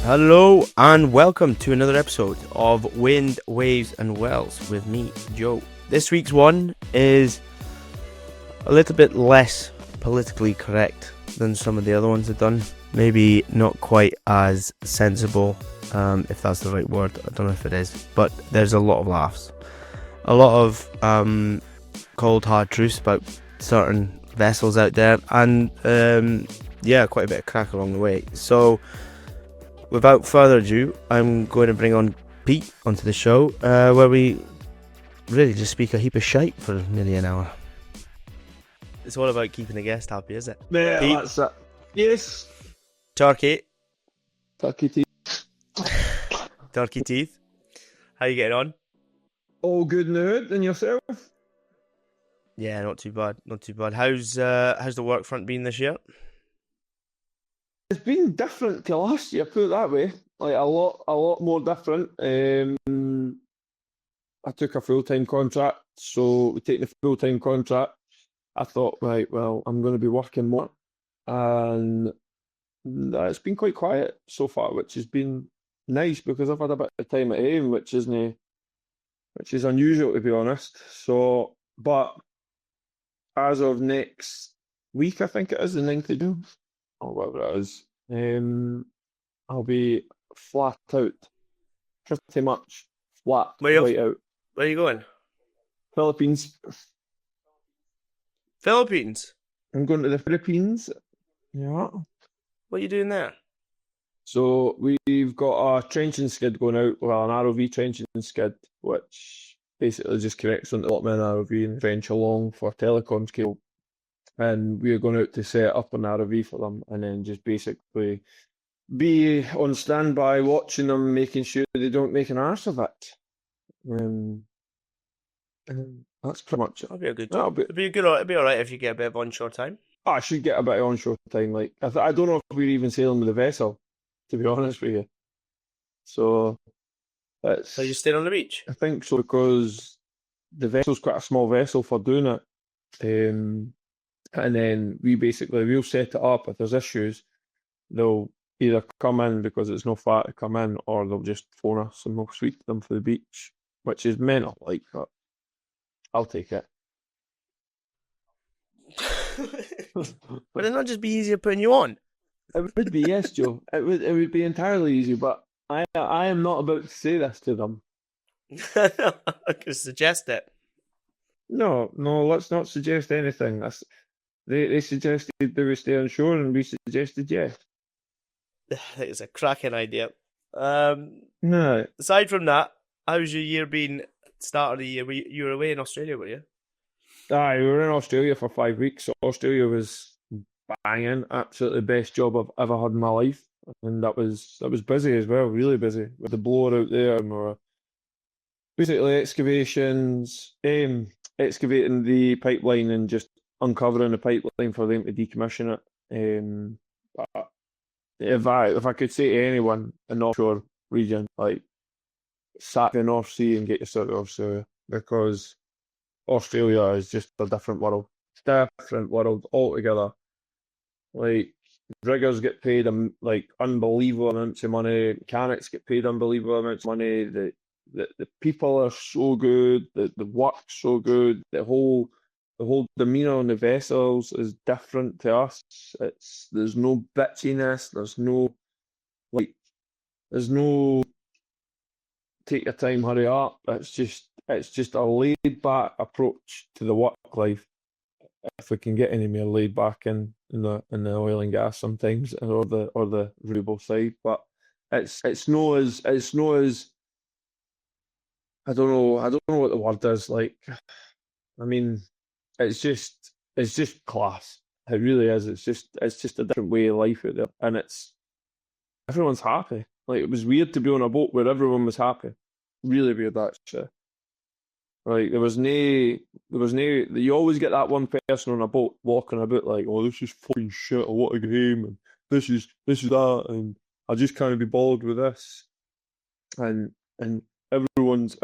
Hello and welcome to another episode of Wind, Waves and Wells with me, Joe. This week's one is a little bit less politically correct than some of the other ones I've done. Maybe not quite as sensible, if that's the right word. I don't know if it is, but there's a lot of laughs. A lot of cold hard truths about certain vessels out there, and quite a bit of crack along the way. So without further ado, I'm going to bring on Pete onto the show, where we really just speak a heap of shite for nearly an hour. It's all about keeping the guest happy, is it? Yeah, Pete? that's it. Yes. Turkey Turkey teeth. How you getting on? all good now, and yourself? Yeah, not too bad. How's the work front been this year? It's been different to last year, put it that way. Like a lot more different. I took a full-time contract, so we taking a full-time contract. I thought, right, well, I'm going to be working more, and it's been quite quiet so far, which has been nice because I've had a bit of time at home, which is unusual, to be honest. So, but as of next week, I think it is the 9th of June, or whatever it is, I'll be flat out, pretty much flat right out. Where are you going? Philippines. Philippines? I'm going to the Philippines. Yeah. What are you doing there? So we've got a trenching skid going out, well, an ROV trenching skid, which basically just connects onto the bottom of an ROV and trench along for telecoms cable. And we're going out to set up an ROV for them, and then just basically be on standby watching them, making sure they don't make an arse of it. And that's pretty much it. That'll be a good job. It'll be all right if you get a bit of onshore time. I should get a bit of onshore time. Like I don't know if we're even sailing with the vessel, to be honest with you. So you're staying on the beach? I think so, because the vessel's quite a small vessel for doing it. And then we'll set it up. If there's issues, they'll either come in because it's no far to come in, or they'll just phone us and we'll sweep them for the beach, which is mental, like, but I'll take it. Would it not just be easier putting you on? It would be, yes, Joe. It would be entirely easy, but I am not about to say this to them. I could suggest it. No, let's not suggest anything. They suggested they would stay on shore, and we suggested yes. I think it's a cracking idea. No. Aside from that, how's your year been? Start of the year, you were away in Australia, were you? Aye, we were in Australia for 5 weeks. So Australia was banging, absolutely best job I've ever had in my life, and that was busy as well, really busy with the blower out there, and we were basically excavating the pipeline and just uncovering the pipeline for them to decommission it. But if I could say to anyone in the offshore region, like, sack the North Sea and get yourself to Australia, because Australia is just a different world. It's a different world altogether. Like, riggers get paid like unbelievable amounts of money. Mechanics get paid unbelievable amounts of money. The people are so good. The work's so good. The whole demeanour on the vessels is different to us. There's no bitchiness. There's no take your time, hurry up. It's just a laid back approach to the work life. If we can get any more laid back in the oil and gas sometimes, or the renewable side, but it's no as I don't know what the word is, like. I mean, it's just class. It really is. It's just a different way of life out there, and everyone's happy. Like, it was weird to be on a boat where everyone was happy. Really weird, actually. Like, there was no. You always get that one person on a boat walking about like, "Oh, this is fucking shit. I want to go home, and this is that, and I just can't be bothered with this." And everyone's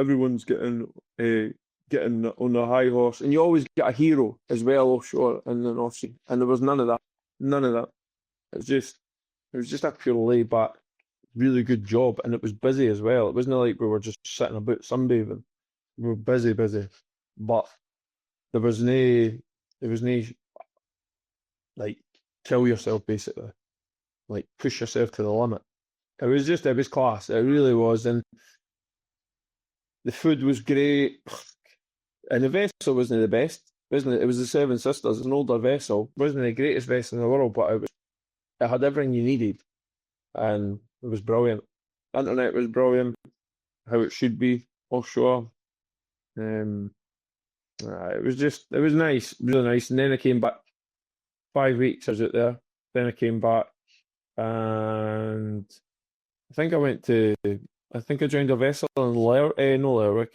getting on the high horse, and you always get a hero as well offshore in the North Sea, and there was none of that. None of that. It was just a pure laid back really good job, and it was busy as well. It wasn't like we were just sitting about sunbathing. We were busy, busy, but there was no like kill yourself basically, like push yourself to the limit. It was class. It really was, and the food was great, and the vessel wasn't the best, wasn't it? It was the Seven Sisters, an older vessel, wasn't the greatest vessel in the world, but it had everything you needed, and it was brilliant. Internet was brilliant, how it should be offshore. Um, it was nice, really nice. And then I came back 5 weeks. I was out there. Then I came back, and I think I think I joined a vessel in no Lerwick,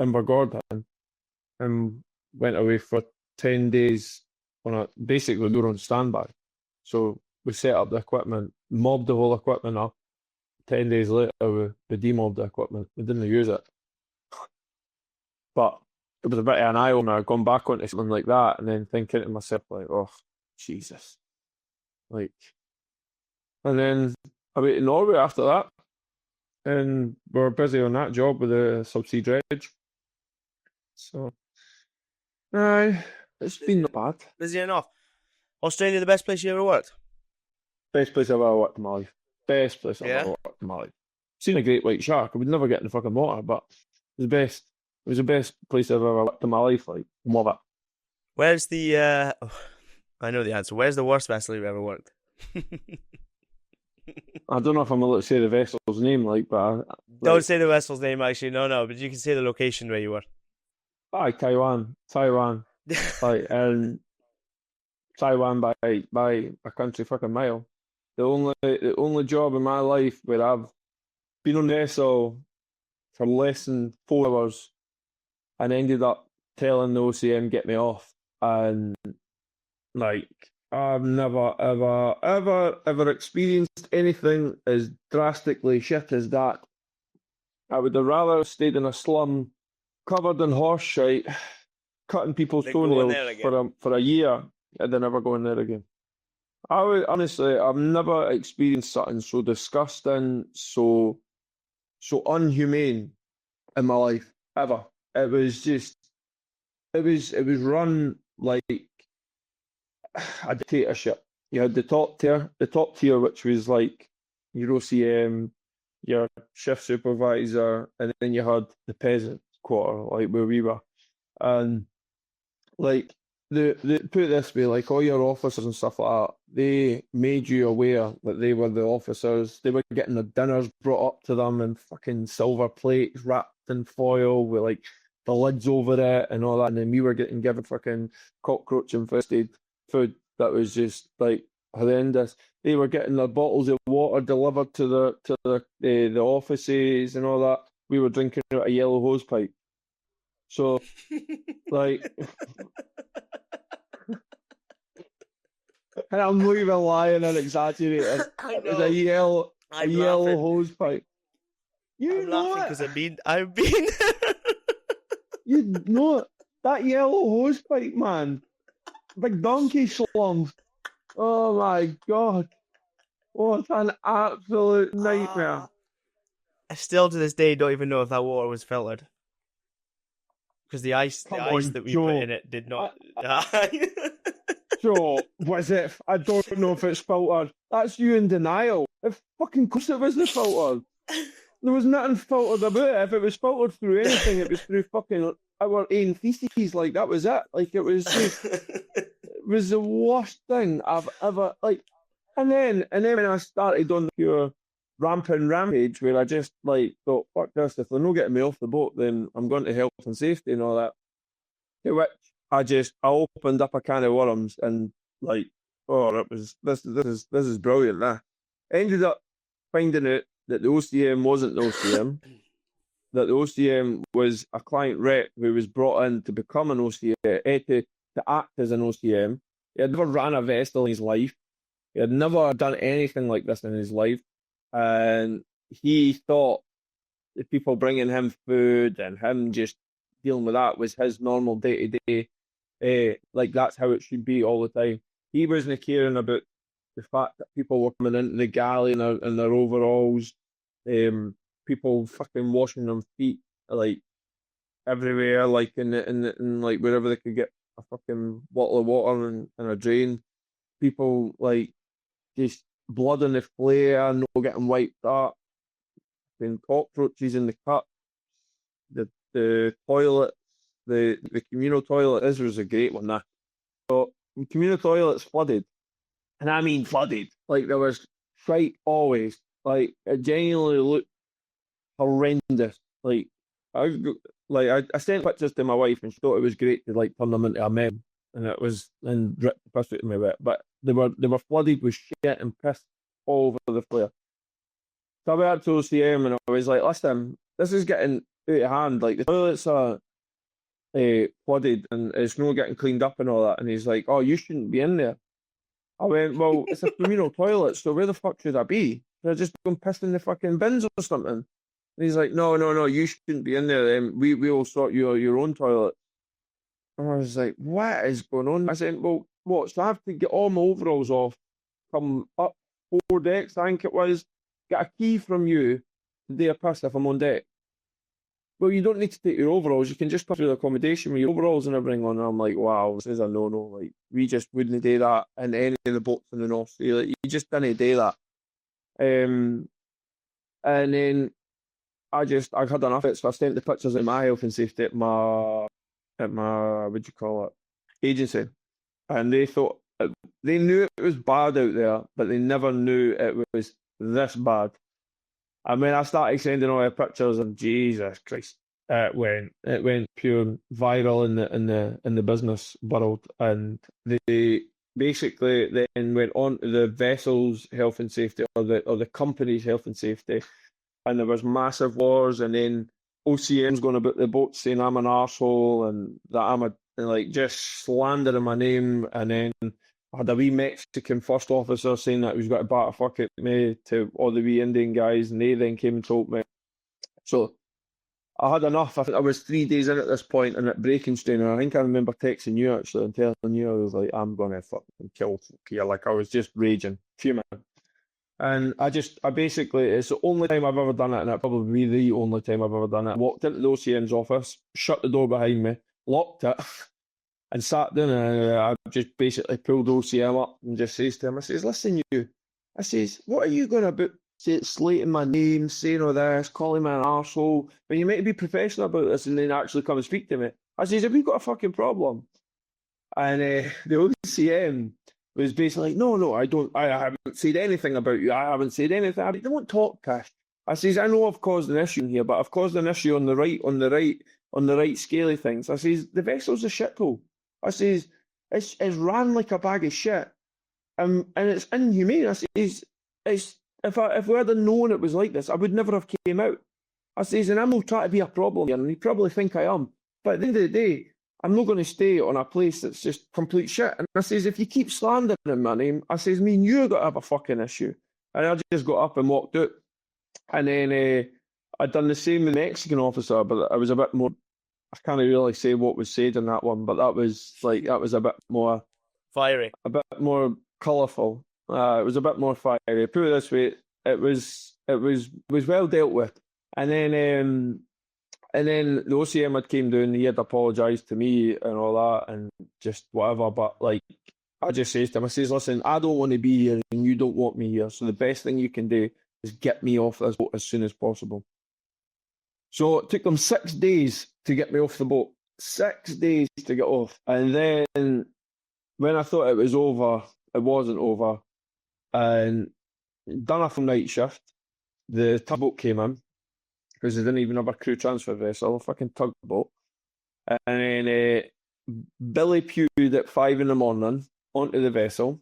Invergordon, and went away for 10 days basically we were on standby. So we set up the equipment, mobbed the whole equipment up. 10 days later, we demobbed the equipment. We didn't use it. But it was a bit of an eye opener. I'd gone back onto something like that and then thinking to myself, like, oh, Jesus. Like, and then I went to Norway after that, and we were busy on that job with the subsea dredge. So, aye, it's been not bad. Busy enough. Australia, the best place you ever worked? Best place I've ever worked in my life. Best place I've Yeah? ever worked in my life. Seen a great white shark. I would never get in the fucking water, but it was the best. It was the best place I've ever worked in my life. Like, love it. Where's the, I know the answer. Where's the worst vessel you've ever worked? I don't know if I'm allowed to say the vessel's name, like, but Don't say the vessel's name, actually. No, but you can say the location where you were. Taiwan, like, and Taiwan by a country fucking mile. The only job in my life where I've been on the vessel for less than 4 hours and ended up telling the OCM get me off, and like I've never ever experienced anything as drastically shit as that. I would have rather stayed in a slum covered in horse shite, cutting people's Then go in there toenails again. for a year, and then never go in there again. I would honestly, I've never experienced something so disgusting, so unhumane in my life ever. It was just, it was run like a dictatorship. You had the top tier, which was like your OCM, your shift supervisor, and then you had the peasant quarter, like where we were, and like the put it this way, like all your officers and stuff like that, they made you aware that they were the officers. They were getting their dinners brought up to them in fucking silver plates wrapped in foil with like the lids over it and all that, and then we were getting given fucking cockroach infested food that was just like horrendous. They were getting their bottles of water delivered to the offices and all that. We were drinking out a yellow hose pipe. So like, and I'm not even lying and exaggerating. I It was know. a yellow hose pipe. You I'm know laughing it. because I've been You know it. That yellow hose pipe, man. Big donkey slums. Oh my God. What an absolute nightmare. I still to this day don't even know if that water was filtered. Because the ice Come on, that we put Joe. in it did not. Joe, was it? I don't know if it's filtered. That's you in denial. If fucking course it wasn't filtered. There was nothing filtered about it. If it was filtered through anything, it was through fucking our own feces. Like, that was it. Like, it was just, it was the worst thing I've ever, like, and then when I started on the pure rampage where I just, like, thought, fuck this, if they're not getting me off the boat, then I'm going to health and safety and all that. To which I opened up a can of worms and, like, oh, this is brilliant. Nah. Ended up finding out that the OCM wasn't the OCM, that the OCM was a client rep who was brought in to become an OCM, to act as an OCM. He had never ran a vessel in his life. He had never done anything like this in his life. And he thought the people bringing him food and him just dealing with that was his normal day to day. Like, that's how it should be all the time. He wasn't caring about the fact that people were coming into the galley in their overalls, people fucking washing their feet like everywhere, like in like wherever they could get a fucking bottle of water and a drain. People like just blood in the flare, no getting wiped up, then cockroaches in the cup, the toilets, the communal toilet. This was a great one. That the communal toilets flooded, and I mean flooded. Like there was shite always. Like it genuinely looked horrendous. I I sent pictures to my wife and she thought it was great to like turn them into a meme, and it was and ripped the piss out of me with it. But they were flooded with shit and piss all over the place. So I went up to OCM and I was like, listen, this is getting out of hand. Like the toilets are flooded and it's not getting cleaned up and all that. And he's like, oh, you shouldn't be in there. I went, well, it's a communal toilet, so where the fuck should I be? Should I just go and piss in the fucking bins or something? And he's like, no, you shouldn't be in there. We will sort you your own toilet. And I was like, what is going on? I said, well, what? So I have to get all my overalls off, come up 4 decks, I think it was, get a key from you to do a piss if I'm on deck. Well, you don't need to take your overalls. You can just come through the accommodation with your overalls and everything on. And I'm like, wow, this is a no-no. Like, we just wouldn't do that in any of the boats in the North Sea. Like, you just didn't do that. And then I had enough of it, so I sent the pictures of my health and safety at my what do you call it, agency, and they thought they knew it was bad out there, but they never knew it was this bad. And when I started sending all the pictures, and Jesus Christ, it went pure viral in the business world, and they basically then went on to the vessel's health and safety or the company's health and safety, and there was massive wars, and then OCM's going about the boat saying I'm an arsehole and that I'm and like just slandering my name, and then I had a wee Mexican first officer saying that he was going to bat a fuck at me to all the wee Indian guys, and they then came and told me. So I had enough. I think I was 3 days in at this point and at breaking strain, and I think I remember texting you actually and telling you I was like, I'm going to fucking kill folk here. Like I was just raging, fuming. And I basically, it's the only time I've ever done it, and it'll probably be the only time I've ever done it. I walked into the OCM's office, shut the door behind me, locked it, and sat down, and I just basically pulled OCM up and just says to him, I says, listen, I says, what are you going about slating my name, saying all this, calling me an arsehole, when you might be professional about this and then actually come and speak to me? I says, have you got a fucking problem? And the OCM was basically like, no, I haven't said anything about you. I haven't said anything. I don't talk, Cash. I says, I know I've caused an issue here, but I've caused an issue on the right scale of things. I says, the vessel's a shithole. I says, it's ran like a bag of shit. And it's inhumane. I says, if we had known it was like this, I would never have came out. I says, and I'm not trying to be a problem here, and you probably think I am. But at the end of the day, I'm not going to stay on a place that's just complete shit. And I says, if you keep slandering my name, I says, me and you got to have a fucking issue. And I just got up and walked out. And then I'd done the same with the Mexican officer, but I was a bit more, I can't really say what was said in that one, but that was a bit more fiery, a bit more colourful. It was a bit more fiery. Put it this way, it was well dealt with. And then the OCM had came down, he had apologised to me and all that and just whatever, but like I just says to him, I says, listen, I don't want to be here and you don't want me here, so the best thing you can do is get me off this boat as soon as possible. So it took them 6 days to get me off the boat. 6 days to get off. And then when I thought it was over, it wasn't over. And done a full night shift. The tugboat came in because they didn't even have a crew transfer vessel, a fucking tugboat. And then Billy pewed at 5 a.m. onto the vessel.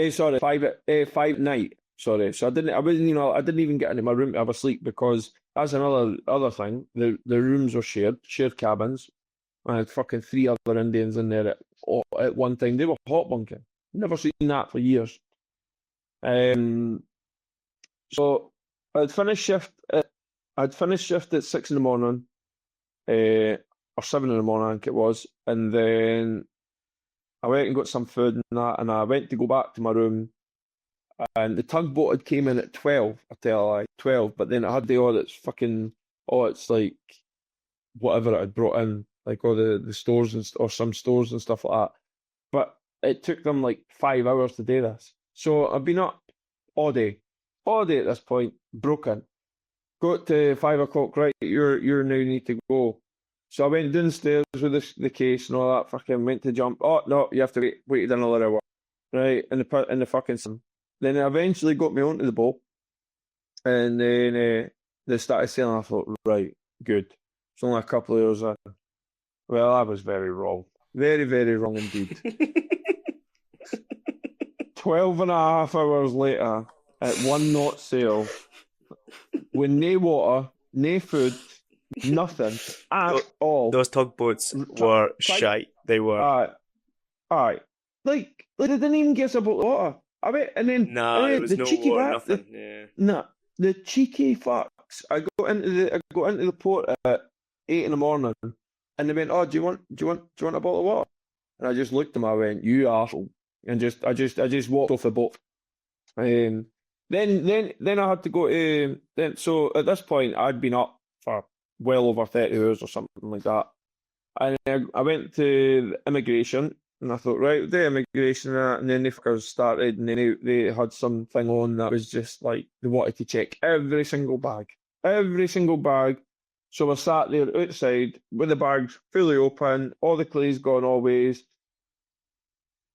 Sorry, 5 at night. Sorry, so I didn't even get into my room to have a sleep because that's another thing. The rooms were shared cabins. I had fucking 3 other Indians in there at one time. They were hot bunking. Never seen that for years. So I'd finished shift at 6 in the morning, or 7 in the morning, I think it was, and then I went and got some food and that, and I went to go back to my room, and the tugboat had came in at 12. I tell a lie, 12. But then it had all its fucking, all its like whatever it had brought in, like all the stores or some stores and stuff like that. But it took them like 5 hours to do this. So I've been up all day at this point, broken. Got to 5 o'clock, right? You now need to go. So I went downstairs with the case and all that. Fucking went to jump. Oh no, you have to wait another hour, right? In the fucking sun. Then it eventually got me onto the boat, and then they started sailing. I thought, right, good. It's only a couple of hours in. Well, I was very wrong. Very, very wrong indeed. 12 and a half hours later, at 1 knot sail, with no water, no food, nothing at all. Those tugboats were shite. They were. Aye. Like they didn't even give us a bottle of water. I bet, and then there was the no cheeky water, rat, nothing. Yeah. Nah, the cheeky fucks. I got into the port at 8 in the morning, and they went, "Oh, do you want a bottle of water?" And I just looked at them. I went, "You arsehole," and I just walked off the boat. Then I had to go to then. So at this point, I'd been up for well over 30 hours or something like that, and I went to immigration. And I thought, right, the immigration and then the fuckers started, and then they had something on that was just like they wanted to check every single bag. So we sat there outside with the bags fully open, all the clay's gone always.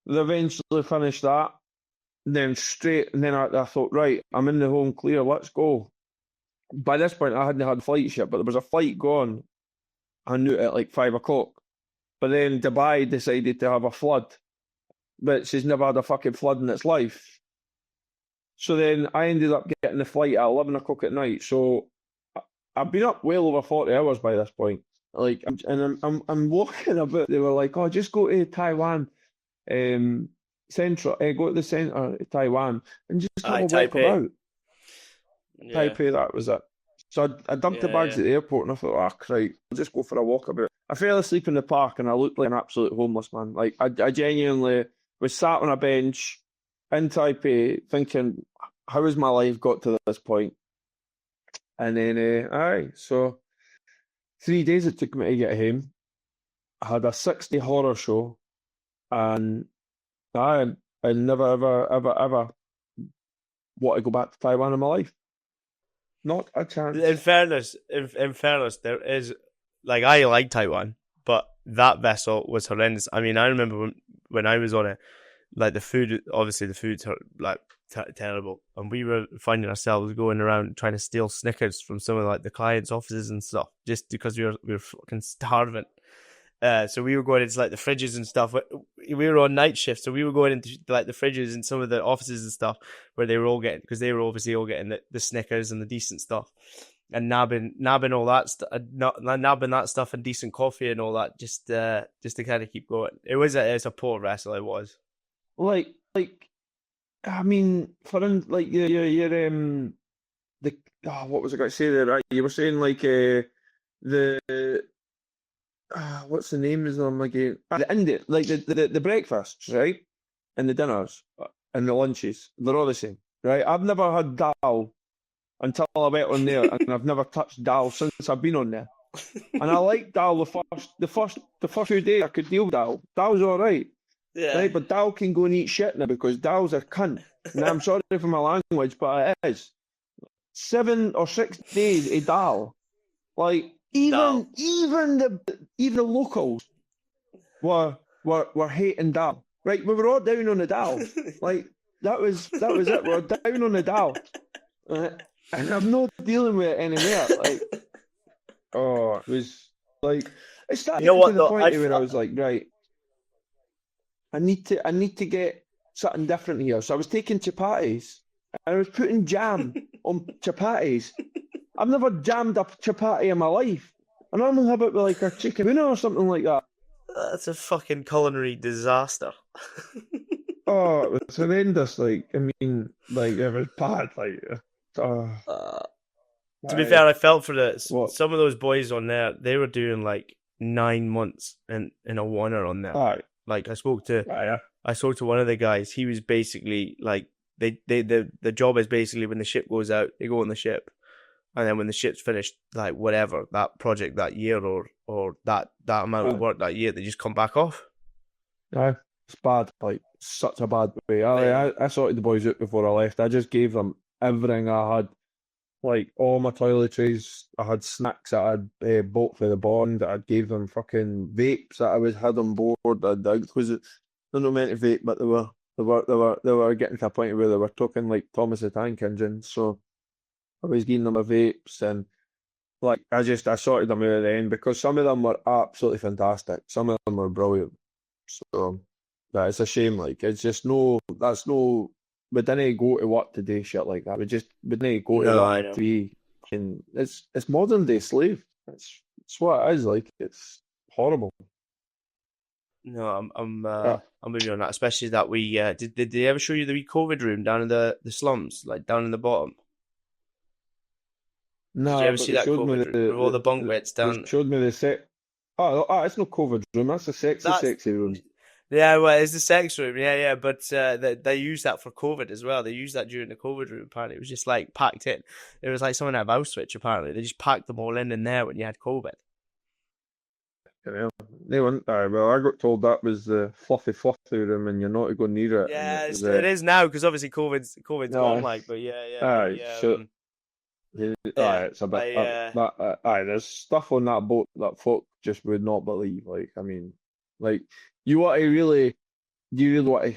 They eventually finished that. And then I thought, right, I'm in the home clear, let's go. By this point, I hadn't had flights yet, but there was a flight gone. I knew it at like 5 o'clock. But then Dubai decided to have a flood, but she's never had a fucking flood in its life. So then I ended up getting the flight at 11 o'clock at night. So I've been up well over 40 hours by this point. Like, I'm walking about. They were like, "Oh, just go to Taiwan, central. Go to the center of Taiwan and just have a walk Taipei. about." Yeah. Taipei, that was it. So I dumped the bags at the airport and I thought, "Ah, right, I'll just go for a walk about." I fell asleep in the park and I looked like an absolute homeless man. Like I genuinely was sat on a bench in Taipei thinking, how has my life got to this point? And then, so 3 days it took me to get home. I had a 6-day horror show, and I never ever want to go back to Taiwan in my life. Not a chance. In fairness, there is, like, I like Taiwan, but that vessel was horrendous. I mean, I remember when I was on it, like the food's like terrible, and we were finding ourselves going around trying to steal Snickers from some of like the clients' offices and stuff, just because we were fucking starving. So we were going into like the fridges and stuff. We were on night shift, so we were going into like the fridges in some of the offices and stuff where they were all getting, because they were obviously all getting the Snickers and the decent stuff, and nabbing all that nabbing that stuff and decent coffee and all that, just to kind of keep going. It's a poor vessel. It was like I mean, like your what was I going to say there? Right, you were saying like the what's the name of them again? The Indian, like the breakfasts, right, and the dinners and the lunches, they're all the same, right? I've never had dal until I went on there, and I've never touched dal since I've been on there. And I like dal the first few days I could deal with dal. Dal's all right. yeah. Right, but Dal can go and eat shit now because Dal's a cunt. And I'm sorry for my language, but it is. 7 or 6 days of Dal. Like even the locals were hating Dal. Right, we were all down on the Dal. Like that was it. We were down on the Dal. And I'm not dealing with it anymore. Like, oh, it was like it started to the point where I was like, right, I need to get something different here. So I was taking chapatis and I was putting jam on chapatis. I've never jammed a chapati in my life. I normally have it with like a chicken tuna or something like that. That's a fucking culinary disaster. Oh, it was horrendous. Like, I mean, like it was bad. Like, to be fair, I felt for some of those boys on there. They were doing like 9 months in a oneer on there. Aye. Like I spoke to Yeah. one of the guys. He was basically like the job is basically when the ship goes out, they go on the ship, and then when the ship's finished, like whatever that project that year or that amount of work that year, they just come back off. Yeah, it's bad. Like such a bad way. I sorted the boys out before I left. I just gave them everything I had. Like all my toiletries, I had snacks that I'd bought for the bond. I gave them fucking vapes that had on board. Because they're not meant to vape, but they were getting to a point where they were talking like Thomas the Tank Engine. So I was giving them a vapes and like I sorted them out at the end because some of them were absolutely fantastic. Some of them were brilliant. So that it's a shame. Like it's just we didn't go to work to do shit like that. We didn't go to No, work I know. to be. And it's modern day slave. It's what it is. Like it's horrible. No, Uh, I'm with you on that. Especially that we did they ever show you the wee COVID room down in the slums, like down in the bottom? Did you nah, ever but see they that showed me COVID room with all the bunk beds they down? showed me the set. It's no COVID room. That's a That's sexy room. Yeah, well, it's the sex room. Yeah, yeah, but they use that for COVID as well. They used that during the COVID room. Apparently, it was just like packed in. It was like someone out of Auschwitz. Apparently, they just packed them all in there when you had COVID. You know, they went there. Well, I got told that was the fluffy room, and you're not to go near it. And Yeah, it was it is now because obviously COVID's gone. no, Like, but yeah, yeah, so yeah. it's a bit I there's stuff on that boat that folk just would not believe. Like, I mean, like you want to really, you really want to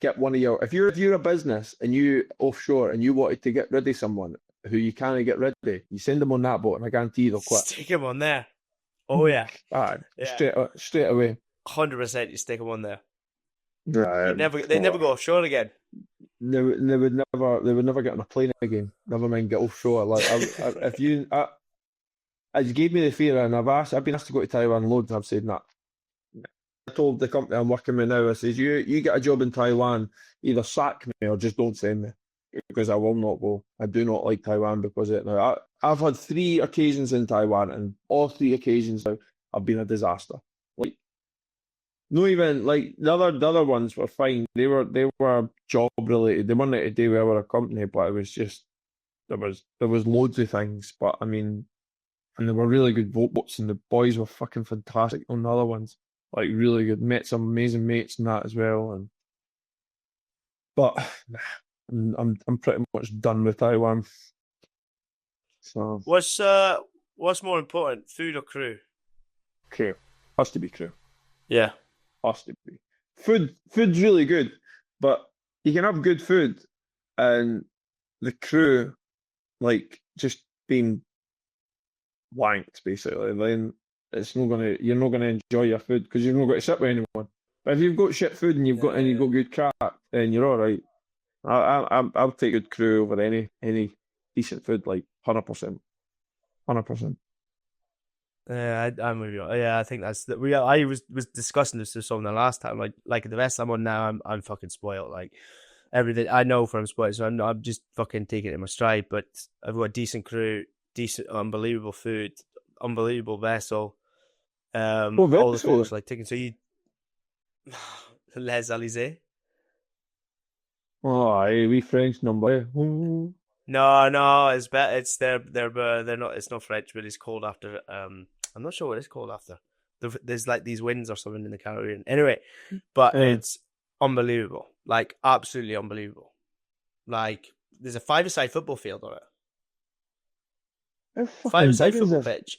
get one of your if you're a business and you offshore and you wanted to get rid of someone who you can't get rid of, you send them on that boat, and I guarantee they'll quit. stick him on there. Oh yeah, yeah, Straight away. 100%. You stick him on there. Right. They never go offshore again. They would never get on a plane again. Never mind get offshore. Like if you, it gave me the fear, and I've been asked to go to Taiwan loads, and I've said that. I told the company I'm working with now, I says, you get a job in Taiwan, either sack me or just don't send me because I will not go. I do not like Taiwan because of it now. I've had 3 occasions in Taiwan, and all 3 occasions now have been a disaster. Like, no, even like the other ones were fine. They were job related. They weren't to do with our company, but it was just there was loads of things. But I mean, and they were really good boats, and the boys were fucking fantastic on the other ones. Like really good. Met some amazing mates and that as well. And but I'm pretty much done with Taiwan. So What's more important, food or crew? crew has to be crew. Yeah. Has to be. Food's really good, but you can have good food and the crew like just being wanked basically. Then you're not gonna enjoy your food because you're not going to sit with anyone. But if you've got shit food and you've got good crap, then you're all right. I'll take good crew over any decent food, like 100%, 100%. Yeah, I'm with you. Yeah, I think that's I was discussing this with someone the last time. Like the rest I'm on now, I'm fucking spoiled. Like everything I know from spoiled, so I'm just fucking taking it in my stride. But I've got a decent crew, decent, unbelievable food, unbelievable vessel. Well, All the vessel. folks like taking. So you, Les Alizé. Oh, aye, we French number. Ooh. No, it's better. It's they're not. It's not French, but it's called after. I'm not sure what it's called after. There's like these winds or something in the Caribbean. Anyway, but it's unbelievable. Like absolutely unbelievable. Like there's a 5-a-side football field on it. How fucking 5-a-side big is football this? pitch.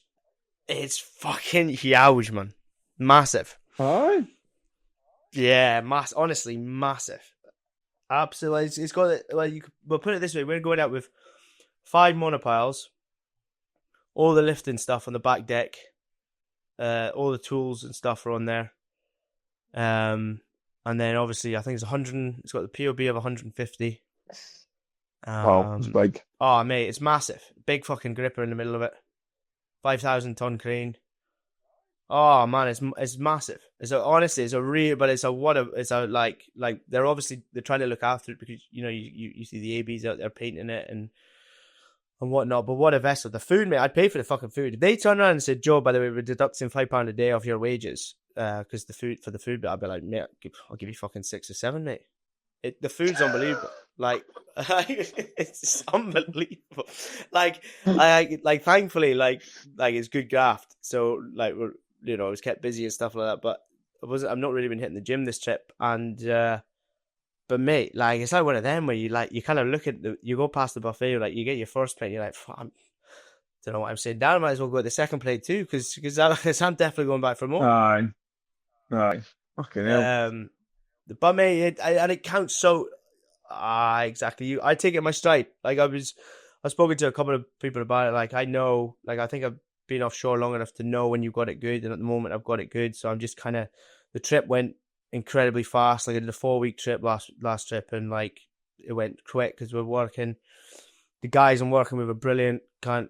It's fucking huge, man. Massive. Aye. Yeah, honestly, massive. Absolutely, it's got like we'll put it this way: we're going out with 5 monopiles, all the lifting stuff on the back deck, all the tools and stuff are on there, and then obviously I think it's 100. It's got the POB of 150. Wow, it's big. Oh mate, it's massive. Big fucking gripper in the middle of it. 5,000-ton crane. Oh man, it's massive. Honestly, it's a real, but it's a like they're trying to look after it because you see the ABs out there painting it and whatnot. But what a vessel! The food, mate, I'd pay for the fucking food. If they turn around and said, "Joe, by the way, we're deducting £5 a day off your wages," because the food bit, I'd be like, mate, I'll give you fucking 6 or 7, mate. The food's unbelievable. Like, it's just unbelievable. Like, thankfully, it's good graft. So, like, I was kept busy and stuff like that. But I'm not really been hitting the gym this trip. And, but mate, like, it's like one of them where you kind of look at you go past the buffet, like, you get your first plate, you're like, I don't know what I'm saying. Down, I might as well go at the second plate too, because I'm definitely going back for more. Aye. Fucking hell. But mate, and it counts so. Exactly. I take it in my stride. Like I've spoken to a couple of people about it. Like I know, like I think I've been offshore long enough to know when you've got it good, and at the moment I've got it good. So I'm just kind of, the trip went incredibly fast. Like I did a 4-week trip last trip, and like it went quick because we're working. The guys I'm working with are brilliant. Can't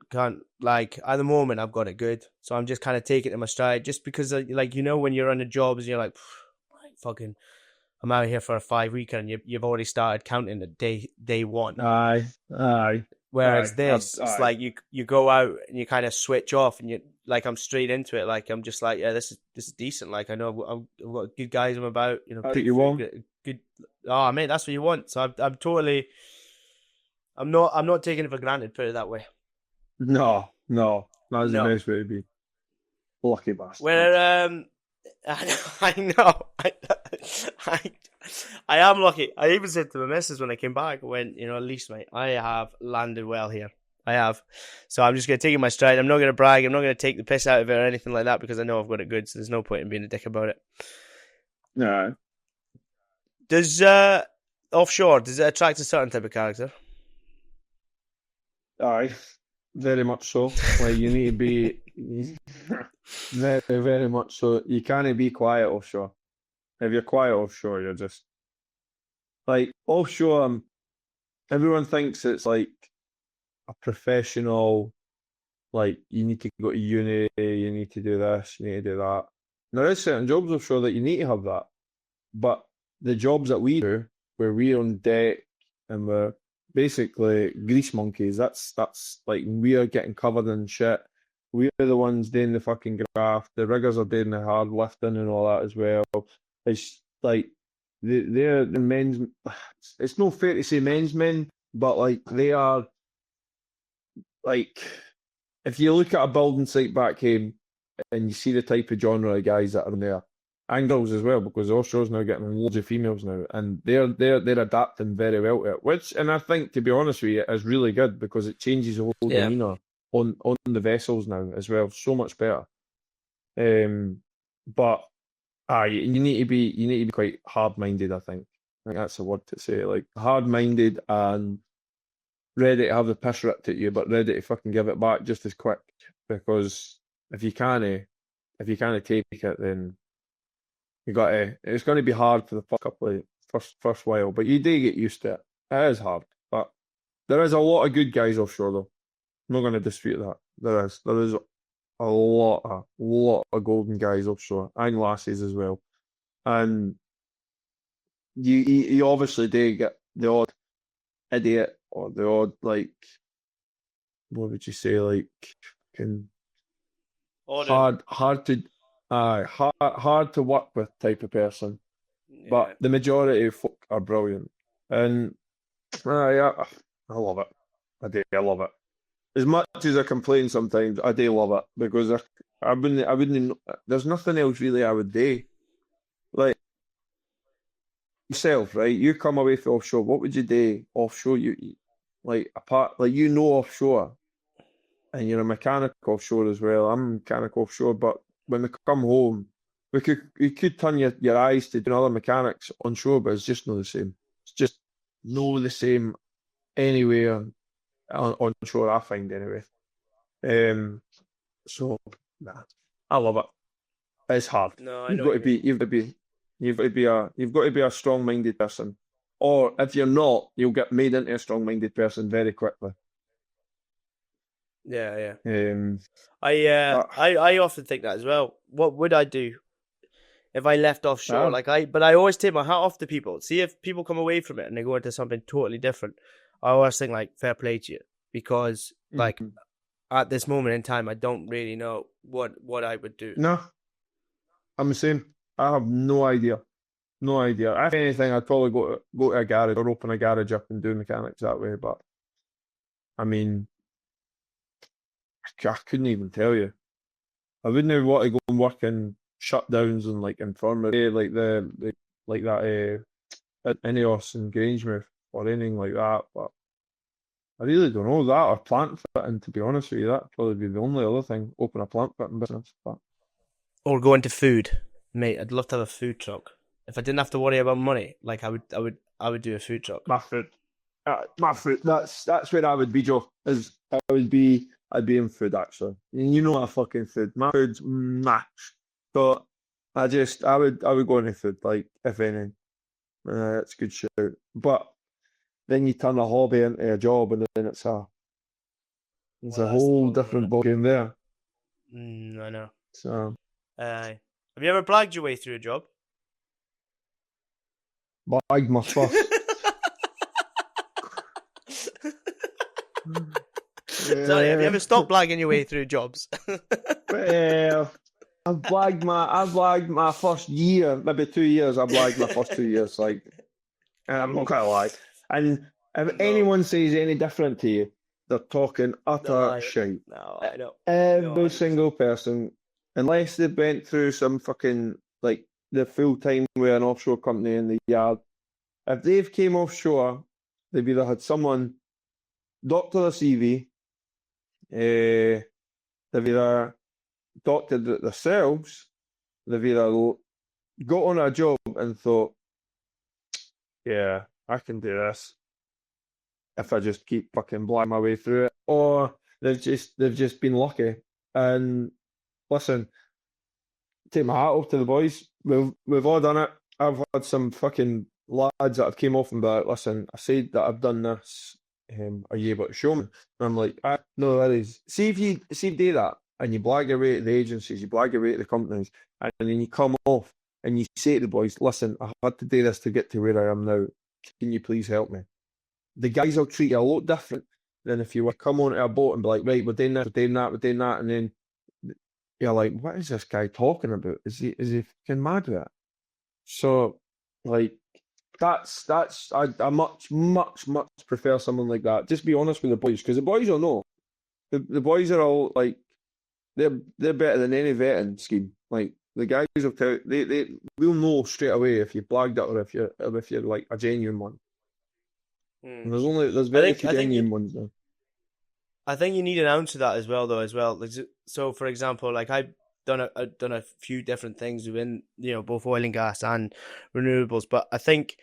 like at the moment I've got it good. So I'm just kind of taking it in my stride, just because like when you're on the jobs, you're like, fucking. I'm out here for a 5-week and you've already started counting at day one. Aye. Whereas this, it's like you go out and you kind of switch off and you like I'm straight into it. Like I'm just like, yeah, this is decent. Like I know I've got good guys I'm about. That's what you want. Good. Oh man, that's what you want. So I'm totally. I'm not taking it for granted. Put it that way. No, that's the best way to be. Lucky bastard. Where I know. I am lucky. I even said to my missus when I came back, I went, at least, mate, I have landed well here. I have. So I'm just going to take it in my stride. I'm not going to brag. I'm not going to take the piss out of it or anything like that because I know I've got it good. So there's no point in being a dick about it. No. Does Offshore, does it attract a certain type of character? Aye. Very much so. Like you need to be very, very much so. You can't be quiet offshore. If you're quiet offshore, you're just like offshore. Everyone thinks it's like a professional. Like you need to go to uni, you need to do this, you need to do that. There is certain jobs offshore that you need to have that, but the jobs that we do, where we're on deck and we're basically grease monkeys. That's like we are getting covered in shit. We're the ones doing the fucking graft. The riggers are doing the hard lifting and all that as well. It's like they're the men's. It's not fair to say men's men, but like they are. Like if you look at a building site back home and you see the type of genre of guys that are in there, and girls as well, because offshore's now getting loads of females now, and they're adapting very well to it. Which, and I think, to be honest with you, is really good because it changes the whole demeanour on the vessels now as well. So much better. But you need to be quite hard minded. I think that's the word to say. Like hard minded and ready to have the piss ripped at you, but ready to fucking give it back just as quick. Because if you can't take it, then it's going to be hard for the first couple of first while, but you do get used to it. It is hard, but there is a lot of good guys offshore though. I'm not going to dispute that. There is a lot of golden guys offshore and lasses as well, and you obviously do get the odd idiot or the odd like, what would you say, like hard to work with type of person, but the majority of folk are brilliant, and I love it. I love it. As much as I complain sometimes, I do love it because I wouldn't. There's nothing else really I would do. Like yourself, right? You come away from offshore. What would you do offshore? You like apart, like offshore. And you're a mechanic offshore as well. I'm a mechanic offshore, but when we come home, you could turn your eyes to doing other mechanics onshore, but it's just not the same. It's just no the same anywhere onshore, I find anyway. So I love it. It's hard. No, You've got to be a strong-minded person, or if you're not, you'll get made into a strong-minded person very quickly. Yeah. I often think that as well. What would I do if I left offshore? But I always take my hat off to people. See, if people come away from it and they go into something totally different, I always think like fair play to you, because like at this moment in time, I don't really know what I would do. No, I'm the same. I have no idea. No idea. If anything, I'd probably go to a garage or open a garage up and do mechanics that way. But I mean, I couldn't even tell you. I wouldn't even want to go and work in shutdowns and like infirmary, like the like that at Ineos and Grangemouth or anything like that. But I really don't know that or plant fitting. To be honest with you, that'd probably be the only other thing. Open a plant fitting business. But Or go into food, mate. I'd love to have a food truck. If I didn't have to worry about money, like I would do a food truck. my food. That's where I would be, Joe. I'd be in food actually. And you know my fucking food. My food's match. So I would go into food like if anything. It's good shit. But then you turn a hobby into a job, and then it's a Well, that's the whole problem, different isn't ballgame there. it? I know. So Have you ever blagged your way through a job? bag my first. Sorry, have you ever stopped blagging your way through jobs? Well, I've blagged my first year, maybe 2 years. I blagged my first 2 years. Like, I'm not gonna lie. And if No. anyone says any different to you, they're talking utter shite. No, I know. Every single person, unless they've went through some fucking like the full time with an offshore company in the yard, if they've came offshore, they've either had someone doctor their CV, they've either doctored it themselves, they've either got on a job and thought, yeah, I can do this if I just keep fucking blagging my way through it, or they've just been lucky. And listen, take my hat off to the boys. We've all done it. I've had some fucking lads that have came off and be like, listen, I said that I've done this. Are you able to show me? And I'm like, no, that is. See if you do that and you blag your way to the agencies, you blag your way to the companies, and then you come off and you say to the boys, listen, I had to do this to get to where I am now. Can you please help me? The guys will treat you a lot different than if you were to come onto a boat and be like, right, we're doing this, we're doing that, we're doing that, and then you're like, what is this guy talking about? Is he fucking mad with it? So, like, I much prefer someone like that. Just be honest with the boys, because the boys will know. The boys are all like, they're better than any vetting scheme. Like the guys will tell they will know straight away if you blagged it or if you're like a genuine one. And there's very few genuine ones now. I think you need an ounce of that as well, though. Like, so, for example, like I've done a few different things within both oil and gas and renewables, but I think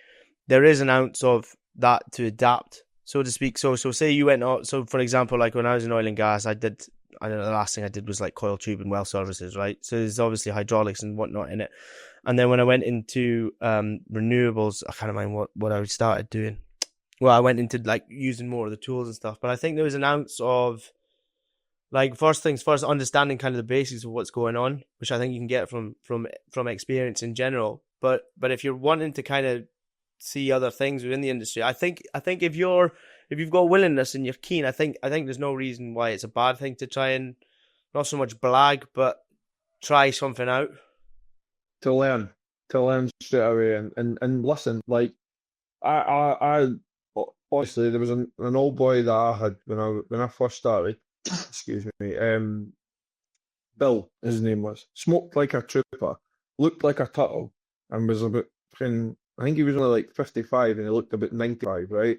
there is an ounce of that to adapt, so to speak. So say you went out. So for example, like when I was in oil and gas, I don't know, the last thing I did was like coil tube and well services, right? So there's obviously hydraulics and whatnot in it. And then when I went into renewables, I can't remember what I started doing. Well, I went into like using more of the tools and stuff, but I think there was an ounce of like first things first, understanding kind of the basics of what's going on, which I think you can get from experience in general. But if you're wanting to kind of see other things within the industry, I think if you've got willingness and you're keen, I think there's no reason why it's a bad thing to try and not so much blag, but try something out. To learn straight away and listen. Like I honestly, there was an old boy that I had when I first started. Excuse me. Bill, his name was. Smoked like a trooper, looked like a turtle, and was about I think he was only like 55, and he looked about 95, right?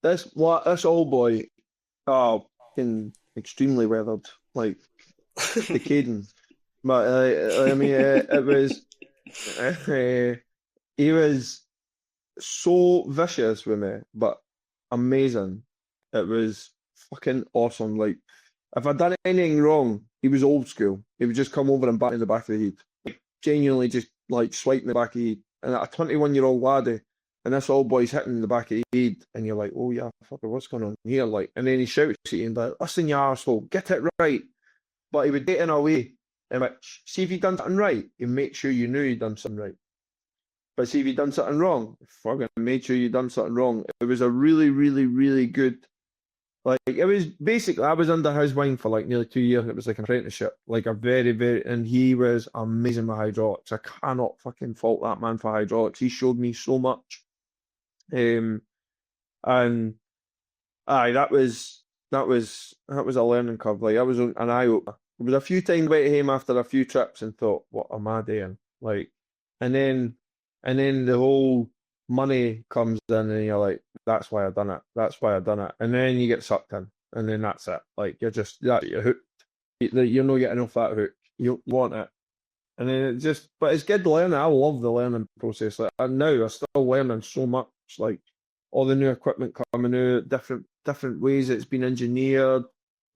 This old boy, fucking extremely weathered, like decaying. But I mean, it was he was so vicious with me, but amazing. It was fucking awesome. Like, if I'd done anything wrong, he was old school. He would just come over and bat in the back of the head. Like, genuinely just like swiping the back of the head. And a 21-year-old laddie, and this old boy's hitting the back of the head, and you're like, oh yeah, fucker, what's going on here? Like, and then he shouts at you and like, listen, you arsehole, get it right. But he would do it in a way in which, see if you'd done something right, he'd make sure you knew you'd done something right. But see if you'd done something wrong, fucking made sure you'd done something wrong. It was a really, really, really good Like it was basically, I was under his wing for like nearly 2 years. It was like an apprenticeship, like a very, very, and he was amazing with hydraulics. I cannot fucking fault that man for hydraulics. He showed me so much. Um, and aye, that was a learning curve. Like I was an eye opener. There was a few times I went home after a few trips and thought, what am I doing? Like, and then the whole money comes in and you're like, that's why I done it. That's why I done it. And then you get sucked in, and then that's it. Like you're hooked. You're not getting off that hook. You want it. And then but it's good learning. I love the learning process. Like and now I'm still learning so much. Like all the new equipment coming out, different ways it's been engineered,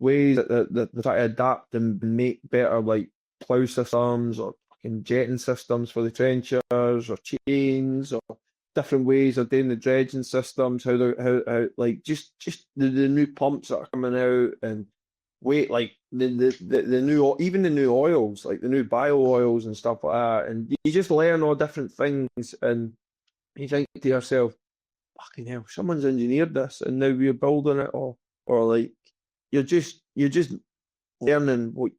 ways that they try to adapt and make better like plough systems or fucking jetting systems for the trenchers or chains or different ways of doing the dredging systems, how like just the new pumps that are coming out and wait like the new even the new oils like the new bio oils and stuff like that, and you just learn all different things and you think to yourself, fucking hell, someone's engineered this and now we're building it, or like you're just learning what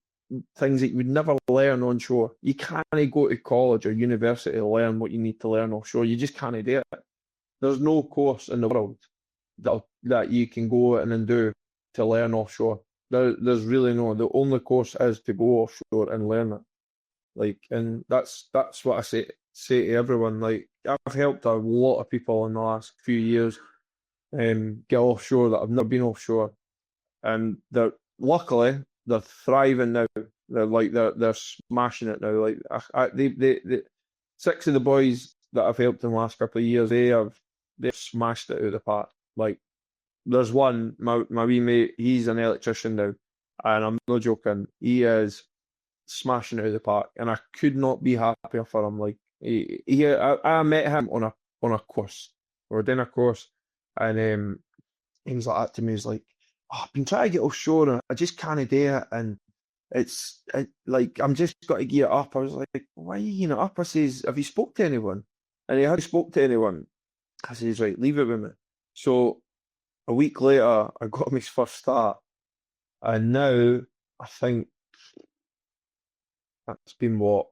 things that you would never learn on shore. You can't go to college or university to learn what you need to learn offshore. You just can't do it. There's no course in the world that you can go in and do to learn offshore. There's really no. The only course is to go offshore and learn it. Like, and that's what I say to everyone. Like, I've helped a lot of people in the last few years get offshore that have never been offshore, and they're thriving now. They're smashing it now. Like, they six of the boys that I've helped in the last couple of years, they've smashed it out of the park. Like, there's one, my wee mate, he's an electrician now, and I'm not joking. He is smashing it out of the park, and I could not be happier for him. Like I met him on a course. We were doing a course, and he was like that to me. He's like, oh, I've been trying to get offshore, and I just can't do it, and like I'm just got to gear it up. I was like, why are you gearing it up? I says, have you spoke to anyone? And he hadn't spoke to anyone. I says, right, leave it with me. So a week later, I got him his first start, and now I think that's been what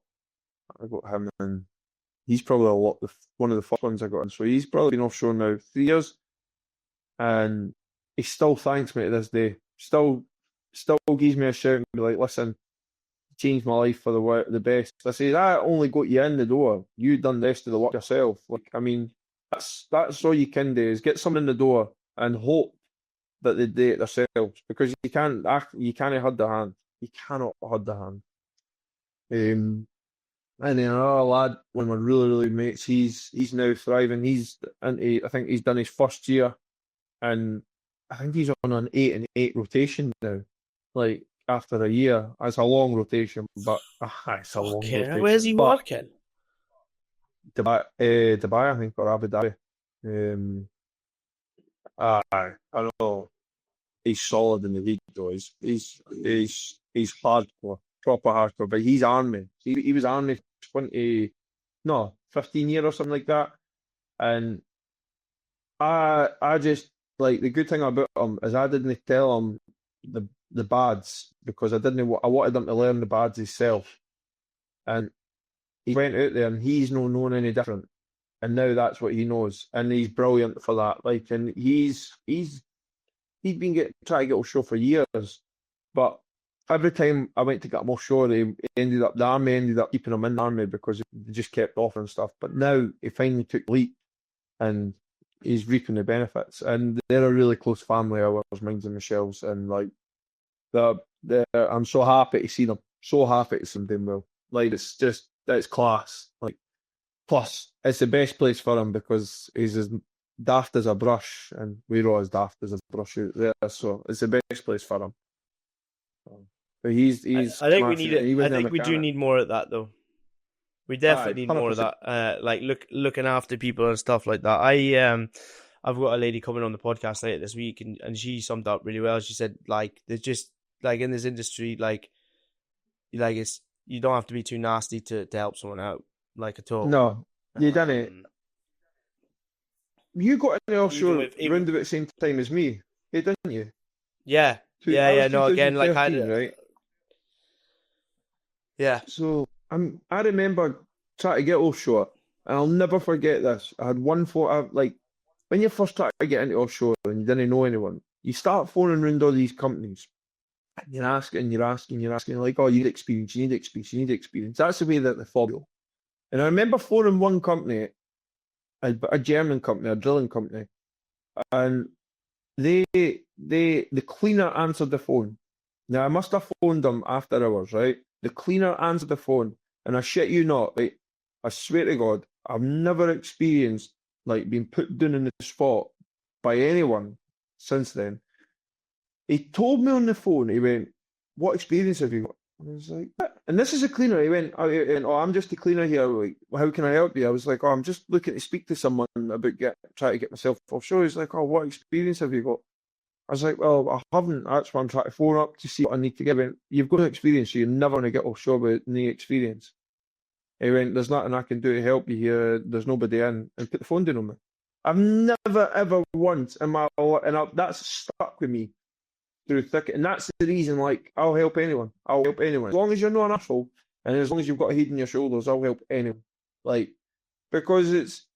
I got him in. He's probably one of the first ones I got in. So he's probably been offshore now 3 years, and he still thanks me to this day. Still gives me a shout and be like, "Listen, changed my life for the best." I say, "I only got you in the door. You done the rest of the work yourself." Like, I mean, that's all you can do is get someone in the door and hope that they do it themselves, because you can't hold the hand. You cannot hold the hand. And then another lad, one of my really, really mates, he's now thriving. I think he's done his first year, and I think he's on an 8-and-8 rotation now. Like after a year, it's a long rotation, but it's a long rotation. Where's he But working? Dubai, I think, or Abu Dhabi. I don't know. He's solid in the league, though. He's hardcore, proper hardcore. But he's army. He was army 15 years or something like that. And I just like, the good thing about him is I didn't tell him the bads, because I wanted him to learn the bads himself. And he went out there and he's no known any different. And now that's what he knows, and he's brilliant for that. Like, and he's been trying to get offshore for years, but every time I went to get him offshore, the army ended up keeping him in the army because they just kept offering stuff. But now he finally took the leap, and he's reaping the benefits. And they're a really close family of ours, Mines and Michelle's, and like I'm so happy to see them. So happy to see them doing well. Like, it's class. Like, plus it's the best place for him because he's as daft as a brush, and we're all as daft as a brush out there. So it's the best place for him. But he's. I think we need it. I think we do need more of that, though. We definitely need more of that. Like looking after people and stuff like that. I've got a lady coming on the podcast later this week, and she summed up really well. She said, like, there's just, like, in this industry, like it's, you don't have to be too nasty to help someone out, like, at all. No, you didn't. You got in the offshore around about the same time as me, didn't you? Yeah, That was no, again, like, 2013, right? yeah, So I remember trying to get offshore, and I'll never forget this. I had one photo, like when you first start to get into offshore and you didn't know anyone, you start phoning around all these companies, and you're asking, like, oh, you need experience, you need experience, you need experience. That's the way that they follow you. And I remember phoning one company, a German company, a drilling company, and they the cleaner answered the phone. Now I must have phoned them after hours, right? The cleaner answered the phone, and I shit you not, right? I swear to God, I've never experienced like being put down in the spot by anyone since then. He told me on the phone, he went, "What experience have you got?" I was like, "What?" And this is a cleaner. Oh, I'm just a cleaner here. Like, well, how can I help you? I was like, "Oh, I'm just looking to speak to someone about trying to get myself offshore." He's like, "Oh, what experience have you got?" I was like, "Well, I haven't. That's why I'm trying to phone up to see what I need to get." He went, "You've got experience, so you're never going to get offshore with any experience." He went, "There's nothing I can do to help you here. There's nobody in," and put the phone down on me. I've never ever once in my life, and that's stuck with me through thick. And that's the reason, like, I'll help anyone. I'll help anyone. As long as you're not an asshole and as long as you've got a head on your shoulders, I'll help anyone. Like, because it's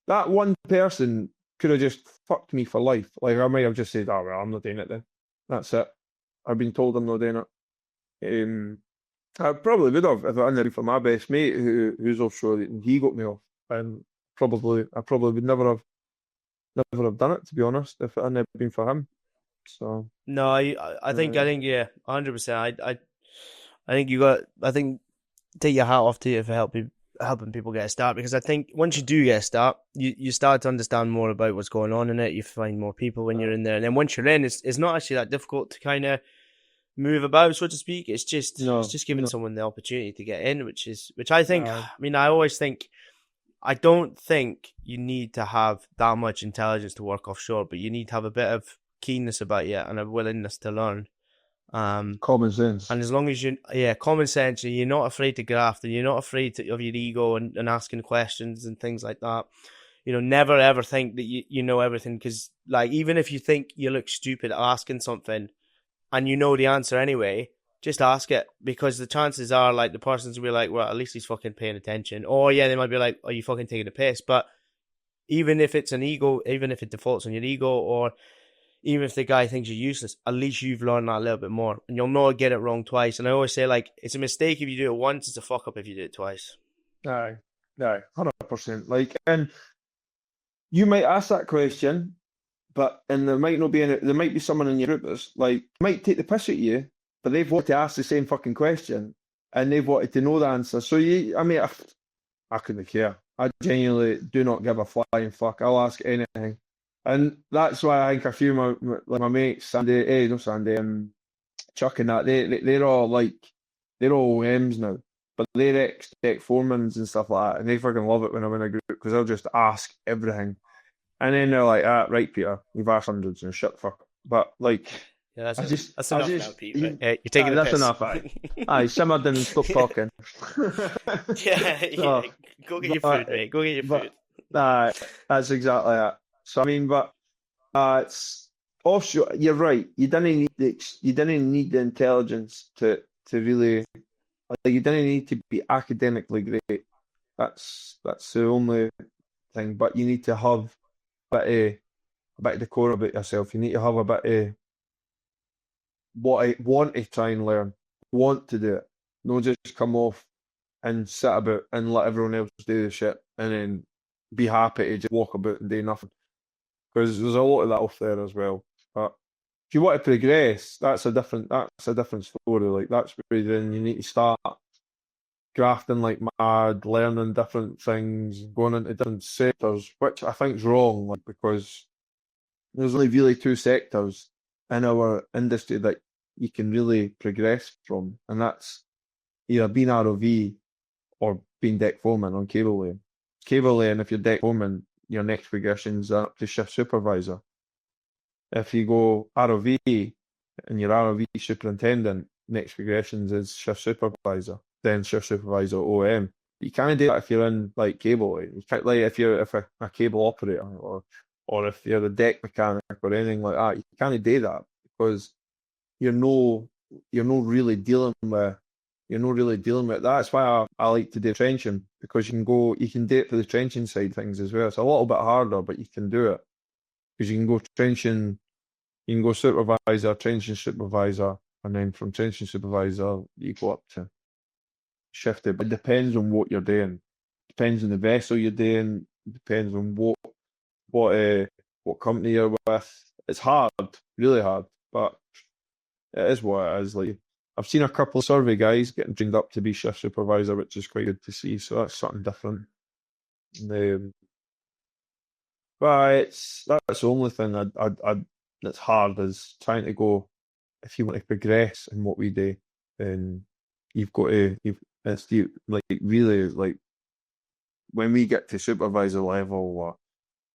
that one person could have just fucked me for life. Like, I might have just said, oh, well, I'm not doing it then. That's it. I've been told I'm not doing it. I probably would have if it hadn't been for my best mate who's offshore and he got me off. And I probably would never have done it, to be honest, if it hadn't been for him. So, no, I think, yeah, 100%. I think I think take your hat off to you for helping people get a start, because I think once you do get a start, you start to understand more about what's going on in it. You find more people when you're in there, and then once you're in, it's not actually that difficult to kind of move about, so to speak. It's no, just giving someone the opportunity to get in, which I think. uh, I mean, I always think I don't think you need to have that much intelligence to work offshore, but you need to have a bit of keenness about you and a willingness to learn. Um, common sense. and as long as common sense, and you're not afraid to graft, and you're not afraid of your ego and asking questions and things like that. You know, never ever think that you know everything, because like even if you think you look stupid asking something and you know the answer anyway, just ask it, because the chances are like the person's will be like, well, at least he's fucking paying attention. Or yeah, they might be like, are you fucking taking a piss? But even if it's an ego, even if it defaults on your ego, or even if the guy thinks you're useless, at least you've learned that a little bit more, and you'll not get it wrong twice. And I always say, like, it's a mistake if you do it once, it's a fuck up if you do it twice. Aye, aye, 100%. Like, and you might ask that question, but and there might not be there might be someone in your group that's like might take the piss at you, but they've wanted to ask the same fucking question and they've wanted to know the answer. So I mean, I couldn't care. I genuinely do not give a flying fuck. I'll ask anything, and that's why I think a few of my mates, Sandy, no Sandy, Chuck and that, they're all like they're all OMs now, but they're ex-tech foremans and stuff like that, and they fucking love it when I'm in a group because they'll just ask everything. And then they're like, ah, right, Peter, you've asked hundreds and shut the fuck up. But like, Yeah, that's I enough now, just, Pete. Right? You're taking the that's piss. enough, aye, simmer down and stop talking. Yeah, So, yeah. Go get your food, mate. Go get your food. but, that's exactly it. So I mean, but it's offshore. You're right. You didn't need the intelligence to really, like, you didn't need to be academically great. That's the only thing. But you need to have a bit of decor about yourself. You need to have a bit of what I want to try and learn, want to do it. Not just come off and sit about and let everyone else do the shit and then be happy to just walk about and do nothing. Because there's a lot of that off there as well. But if you want to progress, that's a different story. Like that's where then you need to start grafting like mad, learning different things, going into different sectors, which I think is wrong, like because there's only really two sectors in our industry that you can really progress from, and that's either being ROV or being deck foreman on cable laying. Cable laying, if you're deck foreman, your next progression's up to shift supervisor. If you go ROV and you're ROV superintendent, next progressions is shift supervisor, then shift supervisor OM. You can't do that if you're in like cable laying. You can't, like if you're a cable operator or if you're a deck mechanic or anything like that, you can't do that because you're not really dealing with That's why I like to do trenching, because you can do it for the trenching side of things as well. It's a little bit harder, but you can do it because you can go trenching, you can go supervisor, trenching supervisor, and then from trenching supervisor you go up to shifted. But it depends on what you're doing. Depends on the vessel you're doing. Depends on what company you're with. It's hard, really hard, but it is what it is. Like, I've seen a couple of survey guys getting trained up to be shift supervisor, which is quite good to see. So that's something different. But that's the only thing that's hard, is trying to go. If you want to progress in what we do, then you've got to like really, like, when we get to supervisor level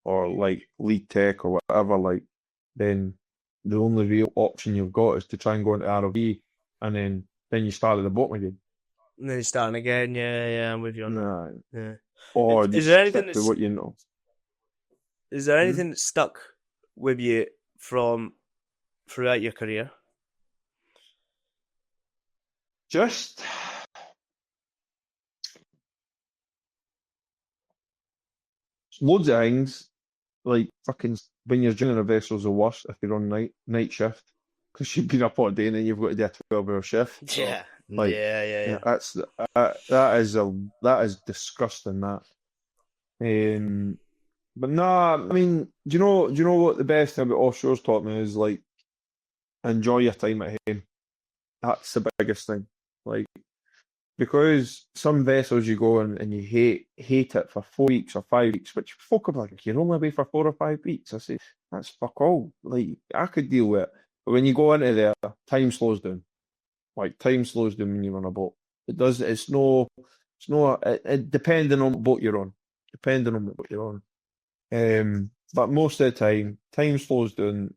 or like lead tech or whatever, like, then the only real option you've got is to try and go into ROV, and then you start at the bottom again. And then starting again, yeah, I'm with you on that. Yeah. Or Is you there anything stick to what you know. Is there anything that stuck with you from throughout your career? Just loads of things, like fucking when you're joining a vessel's the worst if you're on night shift, because you've been up all day and then you've got to do a 12-hour shift. So, Yeah, like, yeah. that is disgusting. That. But nah, I mean, do you know what the best thing about offshore's taught me is, like, enjoy your time at home. That's the biggest thing. Like, because some vessels you go in and you hate it for 4 weeks or 5 weeks, which folk are like, you're only away for 4 or 5 weeks. I say, that's fuck all. Like, I could deal with it. But when you go into there, time slows down. Like, time slows down when you're on a boat. It does. It depending on what boat you're on. Depending on what boat you're on. But most of the time slows down.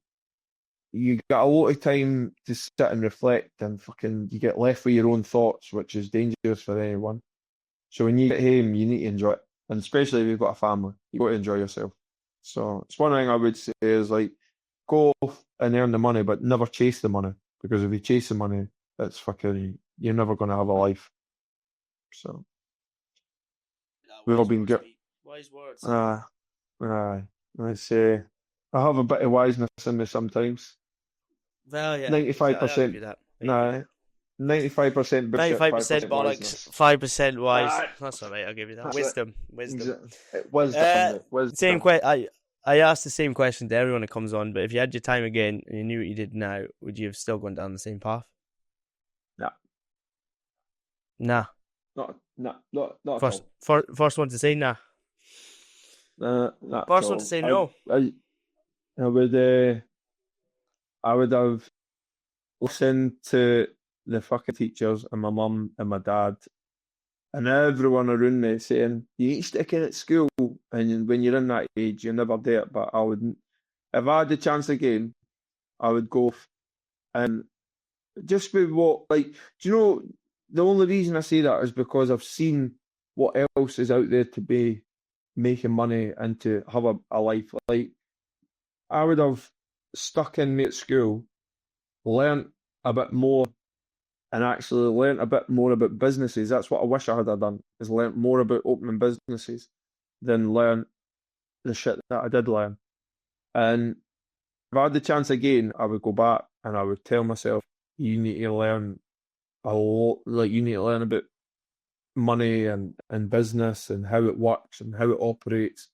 You got a lot of time to sit and reflect, and fucking you get left with your own thoughts, which is dangerous for anyone. So when you get home, you need to enjoy it, and especially if you've got a family, you got to enjoy yourself. So it's one thing I would say is, like, go off and earn the money, but never chase the money, because if you chase the money, it's fucking, you're never going to have a life. So we've all been good. Wise words. I say I have a bit of wiseness in me sometimes. Well, yeah, 95%. Nah, 95% bullshit, 95% 5% bollocks, wiseness. 5% wise. That's all right. I'll give you that. That's Wisdom. Wisdom, Same wisdom. I asked the same question to everyone that comes on, but if you had your time again and you knew what you did now, would you have still gone down the same path? Nah. Not at First all. first one to say nah. Not First at one all. to say no. I would have listened to the fucking teachers and my mum and my dad and everyone around me saying, you ain't sticking at school, and when you're in that age you never do it. But I wouldn't. If I had the chance again, I would go and just be what, like, do you know, the only reason I say that is because I've seen what else is out there to be making money and to have a life. Like, I would have stuck in me at school, learnt a bit more, and actually learnt a bit more about businesses. That's what I wish I had done, is learnt more about opening businesses than learn the shit that I did learn. And if I had the chance again, I would go back and I would tell myself, you need to learn a lot, like, you need to learn about money and business and how it works and how it operates,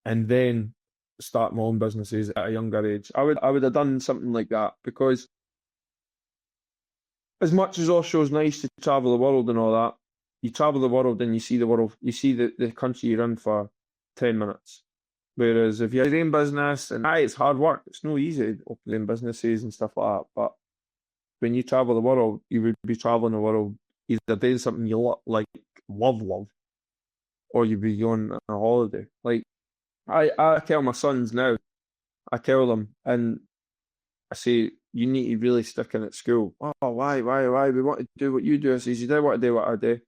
and then start my own businesses at a younger age. I would have done something like that, because as much as offshore's nice to travel the world and all that, you travel the world and you see the world, you see the country you're in for 10 minutes. Whereas if you have your own business, and it's hard work, it's no easy opening businesses and stuff like that, but when you travel the world, you would be traveling the world either doing something you love, or you'd be going on a holiday. Like, I tell my sons now, I tell them, and I say, you need to really stick in at school. Oh, why? We want to do what you do. I says, you don't want to do what I do.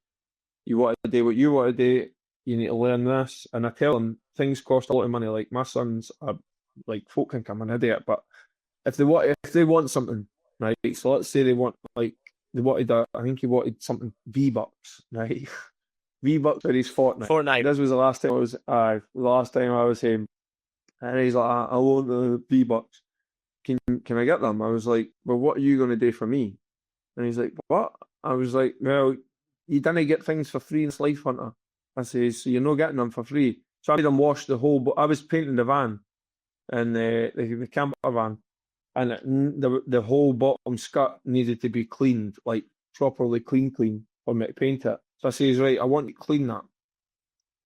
You want to do what you want to do. You need to learn this. And I tell them, things cost a lot of money. Like, my sons are, like, folk think I'm an idiot, but if they want something, right? So let's say they wanted I think he wanted something V-Bucks, right? V-Bucks for his fortnight. Fortnite. This was the last time I was him, and he's like, I want the V-Bucks. Can I get them? I was like, well, what are you going to do for me? And he's like, what? I was like, well, you didn't get things for free in this Life Hunter. I says, so you're not getting them for free. So I made him wash the whole. I was painting the van, and the camper van, and the whole bottom skirt needed to be cleaned, like properly clean for me to paint it. So I says, right, I want you to clean that.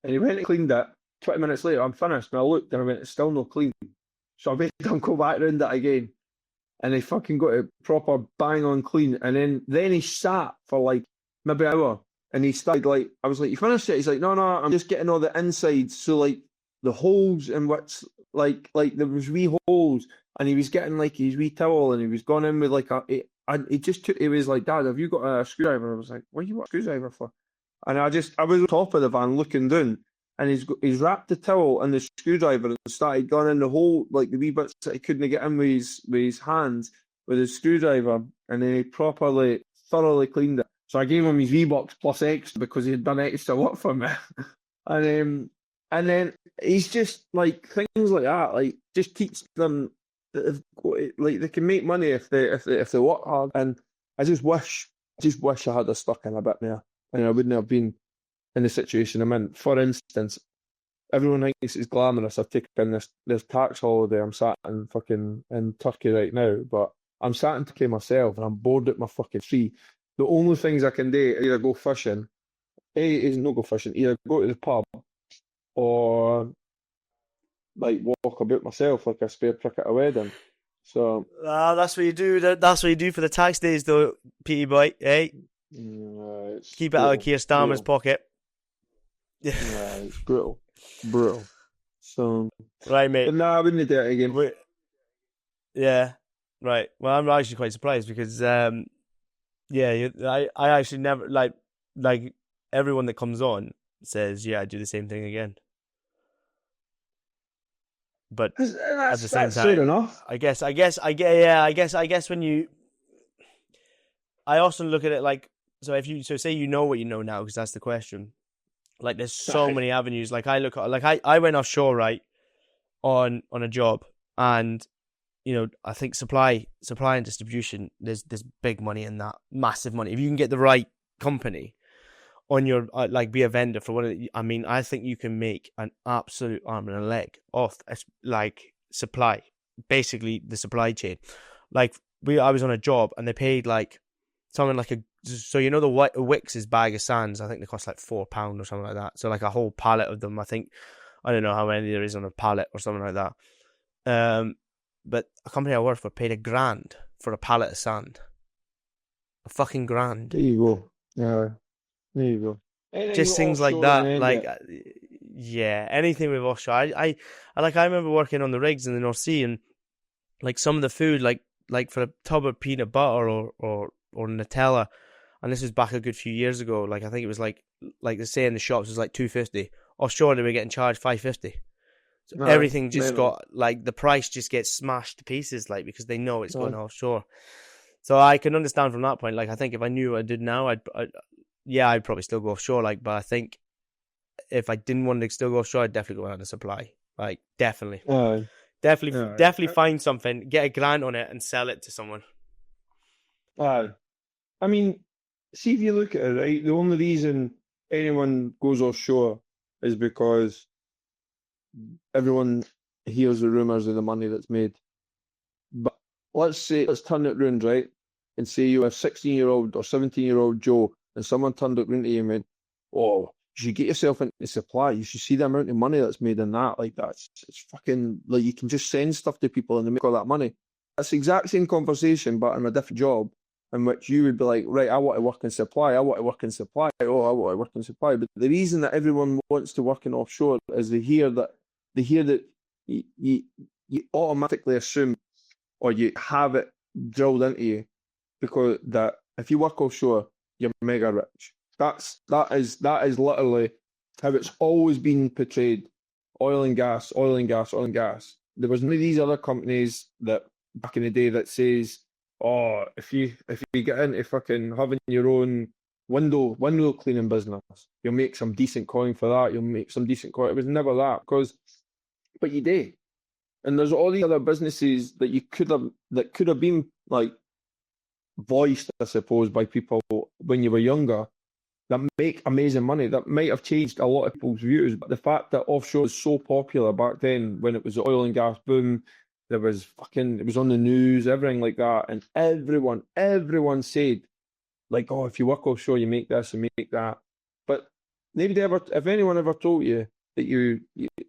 And he went and cleaned it. 20 minutes later, I'm finished. And I looked and I went, it's still not clean. So I made him go back around it again. And he fucking got it proper bang on clean. And then he sat for like maybe an hour. And he started like, I was like, you finished it? He's like, no, I'm just getting all the insides. So like the holes in which, like there was wee holes. And he was getting like his wee towel and he was going in with like he was like, Dad, have you got a screwdriver? I was like, what do you want a screwdriver for? And I was on top of the van looking down, and he's wrapped the towel and the screwdriver and started going in the hole, like the wee bits that he couldn't get in with his hands with his screwdriver, and then he thoroughly cleaned it. So I gave him his V-Bucks plus extra because he had done extra work for me. And then he's just like things like that, like just teach them that like they can make money if they work hard. And I just wish I had stuck in a bit more, and I wouldn't have been in the situation I'm in. For instance, everyone thinks it's glamorous. I've taken this tax holiday. I'm sat in Turkey right now, but I'm sat in Turkey myself, and I'm bored at my fucking tree. The only things I can do are either go fishing. Not go fishing. Either go to the pub or like walk about myself like a spare prick at a wedding. So that's what you do. That's what you do for the tax days, though, Petey boy. Hey, keep it out of Keir Starmer's pocket. Yeah, it's brutal. So right, mate. But no, I wouldn't do it again. Yeah, right. Well, I'm actually quite surprised because, I actually never like everyone that comes on says, yeah, I do the same thing again. But at the same time, fair enough. I guess when you, I often look at it like, so say you know what you know now, because that's the question. Like there's so many avenues. Like I look at, like I went offshore, right, on a job, and I think supply and distribution, there's big money in that, massive money. If you can get the right company on your be a vendor for one of the, I think you can make an absolute arm and a leg off like supply, basically the supply chain. Like I was on a job and they paid like something like the Wix's bag of sands, I think they cost like £4 or something like that. So like a whole pallet of them, I don't know how many there is on a pallet or something like that. But a company I worked for paid £1,000 for a pallet of sand. A fucking grand. There you go. Yeah. There you go. Just things like that, like anything with offshore. I remember working on the rigs in the North Sea, and like some of the food, like for a tub of peanut butter or Nutella, and this was back a good few years ago. Like I think it was like they say in the shops, it was like $2.50. Offshore they were getting charged $5.50. So everything just got like the price just gets smashed to pieces, like because they know it's going offshore. So I can understand from that point. Like I think if I knew what I did now, I'd probably still go offshore. Like, but I think if I didn't want to still go offshore, I'd definitely go out on supply. Like, definitely find something, get $1,000 on it, and sell it to someone. I mean, see if you look at it, right? The only reason anyone goes offshore is because everyone hears the rumours of the money that's made. But let's turn it round, right? And say you're a 16-year-old or 17-year-old Joe, and someone turned it round to you and went, oh, you should get yourself into supply. You should see the amount of money that's made in that. Like, it's fucking, like, you can just send stuff to people and they make all that money. That's the exact same conversation, but in a different job, in which you would be like, right, I want to work in supply. Oh, I want to work in supply. But the reason that everyone wants to work in offshore is they hear that you automatically assume, or you have it drilled into you, because that if you work offshore, you're mega rich. That is literally how it's always been portrayed. Oil and gas. There was none of these other companies that back in the day that says, oh, if you get into fucking having your own window cleaning business, you'll make some decent coin for that. You'll make some decent coin. It was never that but you did. And there's all these other businesses that could have been like voiced, I suppose, by people when you were younger that make amazing money. That might have changed a lot of people's views. But the fact that offshore was so popular back then, when it was the oil and gas boom, it was on the news, everything like that, and everyone said like, oh, if you work offshore, you make this and make that. But if anyone ever told you that you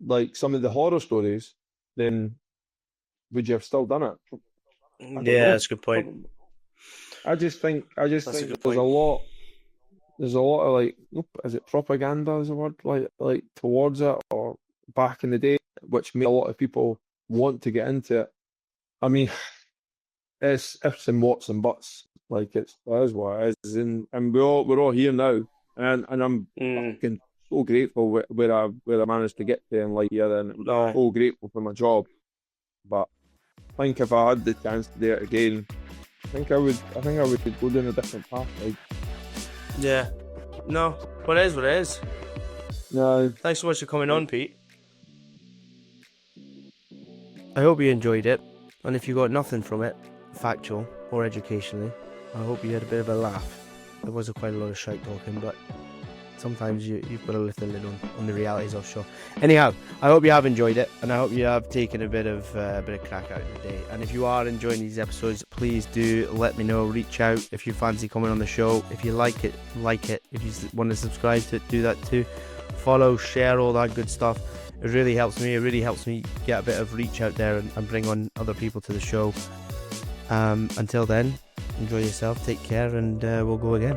like some of the horror stories, then would you have still done it? I don't Yeah, know. that's a good point. I just think That's a good there's point. a lot of like, is it propaganda is a word like towards it or back in the day, which made a lot of people want to get into it. I mean, it's ifs and whats and buts. Like that is what it is, and we're all here now, and I'm fucking so grateful where I managed to get to in life here, and No. so grateful for my job. But I think if I had the chance to do it again, I think I would go down a different path. Like, Yeah. No. What it is. no, Thanks so much for coming on, Pete. I hope you enjoyed it, and if you got nothing from it, factual or educationally, I hope you had a bit of a laugh. There was quite a lot of shite talking, but sometimes you've got to lift the lid on the realities offshore. Anyhow, I hope you have enjoyed it, and I hope you have taken a bit of crack out of the day. And if you are enjoying these episodes, please do let me know. Reach out if you fancy coming on the show. If you like it, like it. If you want to subscribe to it, do that too. Follow, share, all that good stuff. It really helps me. It really helps me get a bit of reach out there and bring on other people to the show. Until then, enjoy yourself, take care, and we'll go again.